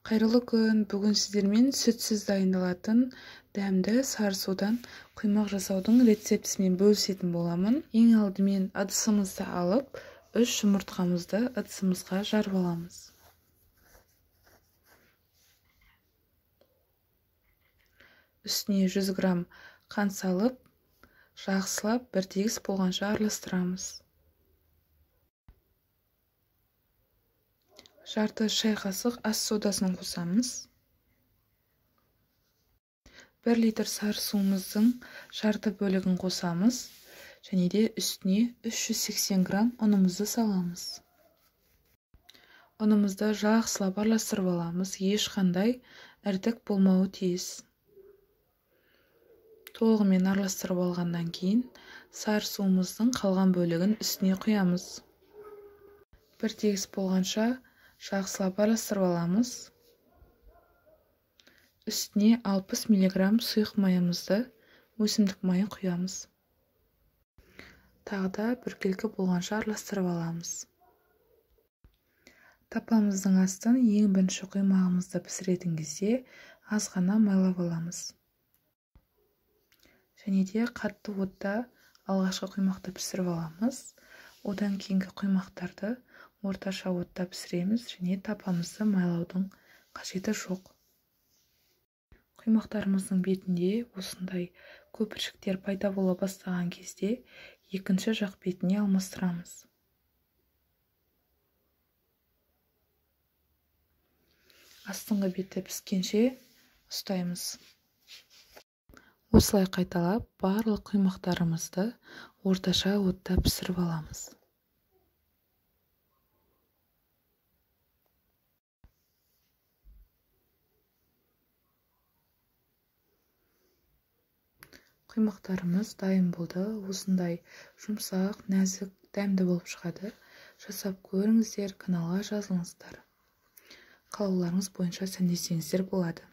Қайырлы күн, бүгін сіздермен сүтсіз дайындалатын дәмді сары судан құймақ жасаудың рецептісімен бөлісетін боламын. Ең алдымен ыдысымызды алып, 3 жұмыртқамызды ыдысымызға жарып аламыз. Үстіне 100 грамм қант салып, жақсылап бір тегіс болғанша араластырамыз. Жарты шай қасық ас содасын қосамыз. 1 литр сары суымыздың жарты бөлігін қосамыз. Және де үстіне 380 грамм ұнымызды саламыз. Ұнымызды жақсылап араластырып аламыз. Ешқандай іртік болмауы тиіс. Толығымен араластырып алғаннан кейін сары суымыздың қалған бөлігін үстіне құямыз. Бір тегіс болғанша жақсылап араластырып аламыз. Үстіне 60 мг сұйық майымызды, өсімдік майын құямыз. Тағы да біркелкі болғанша араластырып аламыз. Тапамыздың астын ең бірінші құймағымызды пісіретін кезде аз ғана майлап аламыз. Және де қатты отта алғашқы құймақты пісіріп аламыз. Одан кейінгі құймақтарды орташа отта пісіреміз және тапамызды майлаудың қажеті жоқ. Құймақтарымыздың бетінде осындай көпіршіктер пайда бола бастаған кезде екінші жақ бетіне алмастырамыз. Астыңғы беті піскенше ұстаймыз. Осылай қайталап барлық құймақтарымызды орташа отта пісіріп аламыз. Құймақтарымыз дайын болды. Осындай жұмсақ, нәзік, дәмді болып шығады. Жасап көріңіздер, каналға жазылыңыздар. Қалауларыңыз бойынша сәндесеңіздер болады.